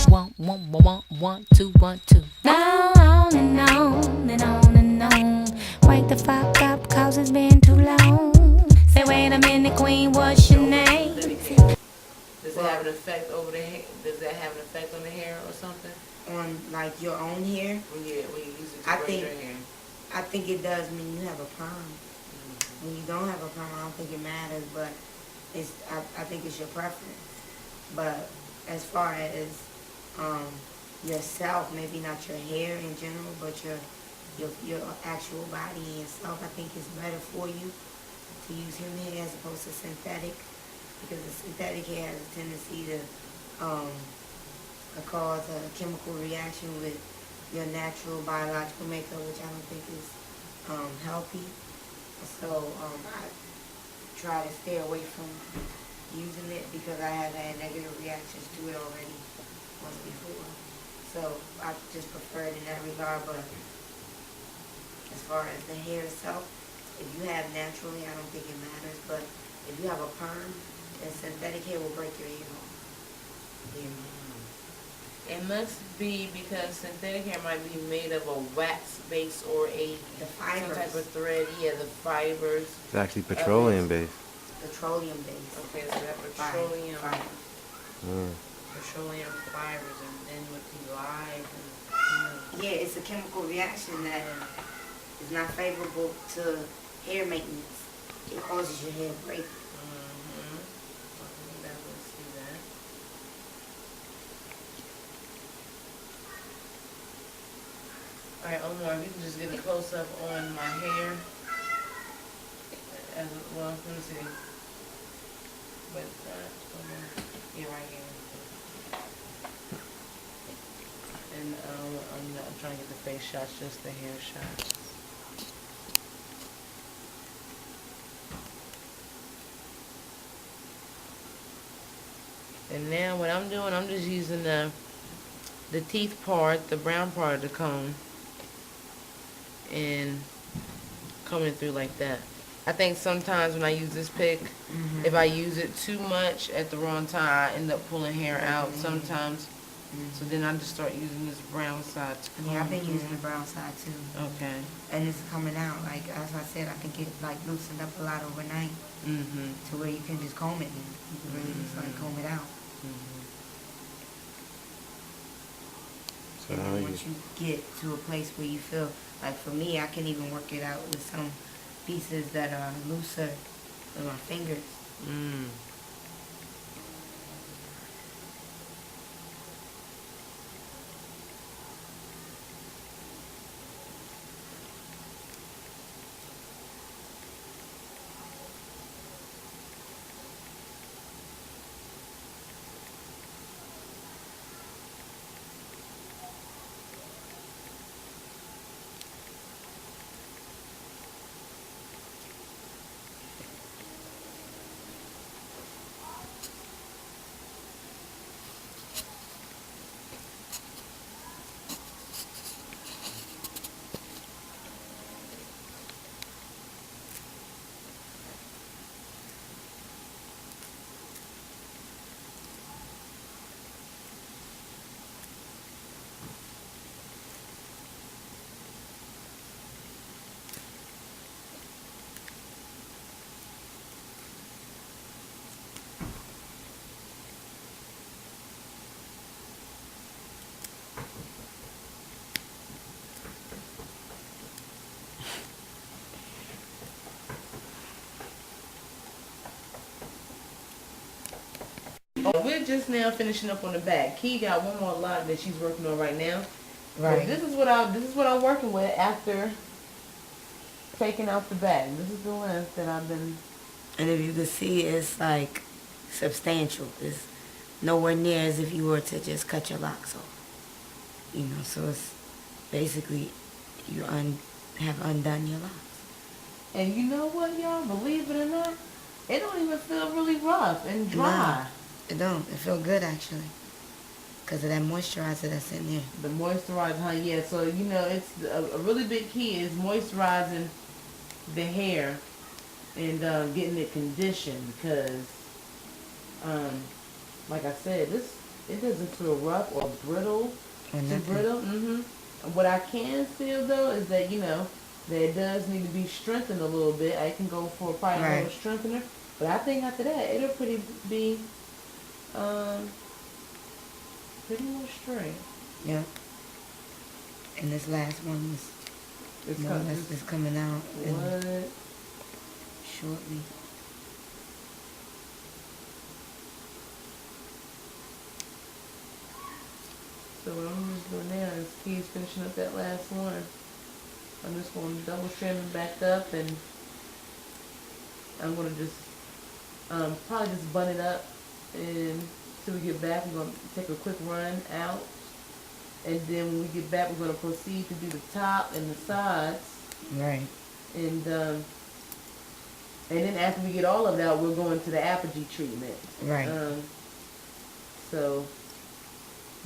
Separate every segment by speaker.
Speaker 1: One, two, 1, 2. Now on and on and on and on. Wake the fuck up, cause it's been too long. Say, wait a minute, queen, what's your name?
Speaker 2: Does it have an effect over the hair? Does that have an effect on the hair or something?
Speaker 3: On like your own hair?
Speaker 2: When you use it to brush your hair.
Speaker 3: I think it does when you have a perm. When you don't have a perm, I don't think it matters, but I think it's your preference. But as far as yourself, maybe not your hair in general, but your actual body and yourself, I think it's better for you to use human hair as opposed to synthetic, because the synthetic hair has a tendency to cause a chemical reaction with your natural biological makeup, which I don't think is healthy. So I try to stay away from using it because I have had negative reactions to it already once before. So I just prefer it in that regard. But as far as the hair itself, if you have natural hair, I don't think it matters. But if you have a perm, then synthetic hair will break your hair off.
Speaker 2: It must be because synthetic hair might be made of a wax base or some type of thread. Yeah, the fibers.
Speaker 4: It's actually petroleum based.
Speaker 3: Petroleum based.
Speaker 2: Okay, so that petroleum fibers, and then with the live.
Speaker 3: Yeah, it's a chemical reaction that is not favorable to hair maintenance. It causes your hair to break.
Speaker 2: Alright, Omar, if you can just get a close-up on my hair. Well, let me see. But, yeah, right here. And I'm trying to get the face shots, just the hair shots. And now what I'm doing, I'm just using the teeth part, the brown part of the comb, and coming through like that. I think sometimes when I use this pick, if I use it too much at the wrong time, I end up pulling hair out sometimes. So then I just start using this brown side to comb.
Speaker 3: Yeah, I've been using the brown side too.
Speaker 2: Okay.
Speaker 3: And it's coming out, like, as I said, I think it like loosened up a lot overnight. To where you can just comb it and you can really just like comb it out.
Speaker 4: So
Speaker 3: and once you get to a place where you feel, like for me, I can even work it out with some pieces that are looser with my fingers.
Speaker 2: We're just now finishing up on the back. Key got one more lot that she's working on right now.
Speaker 3: Right.
Speaker 2: But this is what I'm working with after taking out the back. This is the length that I've been.
Speaker 3: And if you can see, it's like substantial. It's nowhere near as if you were to just cut your locks off. You know, so it's basically you have undone your locks.
Speaker 2: And you know what, y'all? Believe it or not, it don't even feel really rough and dry.
Speaker 3: No, it don't. It feel good actually, because of that moisturizer that's in there.
Speaker 2: The moisturizer, huh? Yeah. So you know, it's a really big key is moisturizing the hair and getting it conditioned, because like I said, it doesn't feel rough or brittle.
Speaker 3: Or
Speaker 2: Too
Speaker 3: nothing.
Speaker 2: brittle. What I can feel though is that that it does need to be strengthened a little bit. I can go for probably a little strengthener, but I think after that it'll be pretty much straight.
Speaker 3: Yeah. And this last one is more or less is coming out shortly.
Speaker 2: So what I'm just doing now is he's finishing up that last one. I'm just going to double trim it back up, and I'm going to just probably just bun it up, and till we get back we're going to take a quick run out, and then when we get back we're going to proceed to do the top and the sides.
Speaker 3: Right.
Speaker 2: And then after we get all of that, we're going to the apogee treatment.
Speaker 3: Right.
Speaker 2: So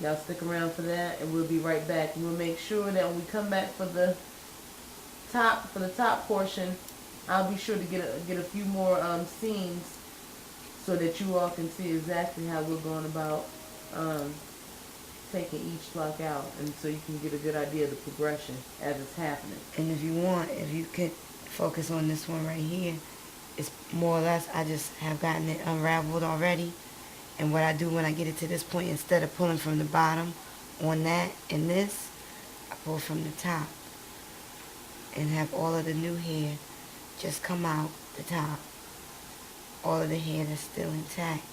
Speaker 2: y'all stick around for that, and we'll be right back. And we'll make sure that when we come back for the top portion, I'll be sure to get a few more scenes so that you all can see exactly how we're going about taking each block out, and so you can get a good idea of the progression as it's happening.
Speaker 3: And if you could focus on this one right here, it's more or less, I just have gotten it unraveled already. And what I do when I get it to this point, instead of pulling from the bottom on that and this, I pull from the top and have all of the new hair just come out the top. All of the hair that's still intact.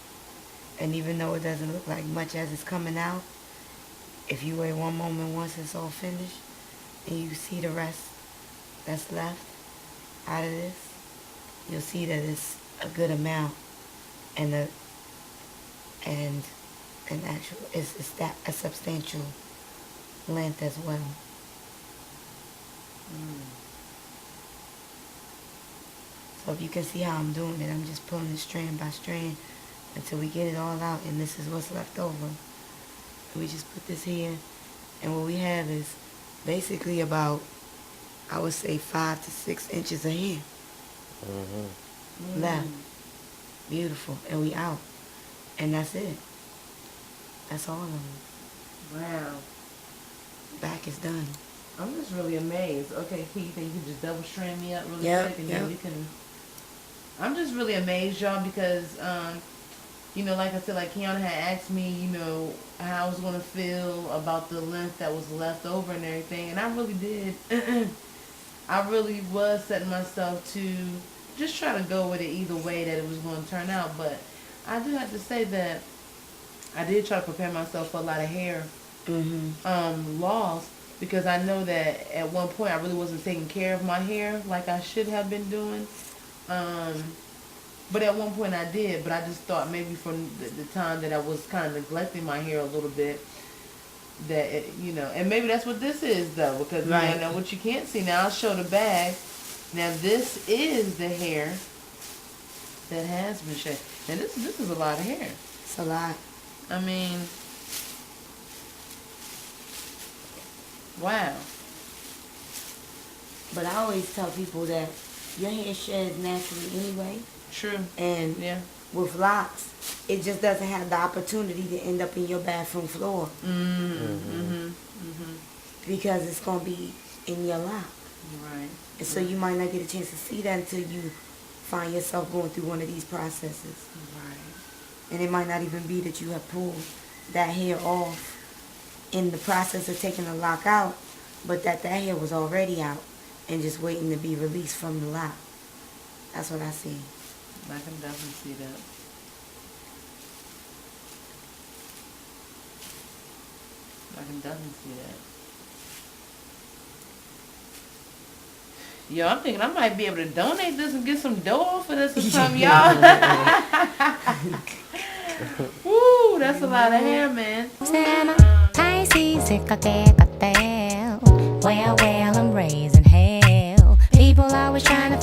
Speaker 3: And even though it doesn't look like much as it's coming out, if you wait one moment once it's all finished and you see the rest that's left out of this, you'll see that it's a good amount, and an actual it's that a substantial length as well. So if you can see how I'm doing it, I'm just pulling it strand by strand until we get it all out, and this is what's left over. And we just put this here, and what we have is basically about, I would say, 5 to 6 inches of hair left. Beautiful. And we out. And that's it. That's all of them.
Speaker 2: Wow.
Speaker 3: Back is done.
Speaker 2: I'm just really amazed. Okay, Pete, you think you can just double strand me up really quick, and then we can. I'm just really amazed, y'all, because like I said, like Kiana had asked me, how I was gonna feel about the length that was left over and everything, and I really did. I really was setting myself to just try to go with it either way that it was going to turn out, but I do have to say that I did try to prepare myself for a lot of hair loss, because I know that at one point I really wasn't taking care of my hair like I should have been doing. But at one point I did, but I just thought maybe from the time that I was kind of neglecting my hair a little bit, that and maybe that's what this is though, because now what you can't see, now I'll show the bag. Now this is the hair that has been shaved. And this is a lot of hair.
Speaker 3: It's a lot.
Speaker 2: I mean, wow.
Speaker 3: But I always tell people that your hair sheds naturally anyway.
Speaker 2: True.
Speaker 3: And with locks, it just doesn't have the opportunity to end up in your bathroom floor. Because it's going to be in your lock.
Speaker 2: Right.
Speaker 3: And so you might not get a chance to see that until you find yourself going through one of these processes.
Speaker 2: Right.
Speaker 3: And it might not even be that you have pulled that hair off in the process of taking the lock out, but that hair was already out and just waiting to be released from the lock. That's what I see.
Speaker 2: I can definitely see that. I can definitely see that. Yo, I'm thinking I might be able to donate this and get some dough for this or something, y'all. Woo, that's a lot of hair, man.
Speaker 1: I see sick a well, I'm raising hell. People always trying to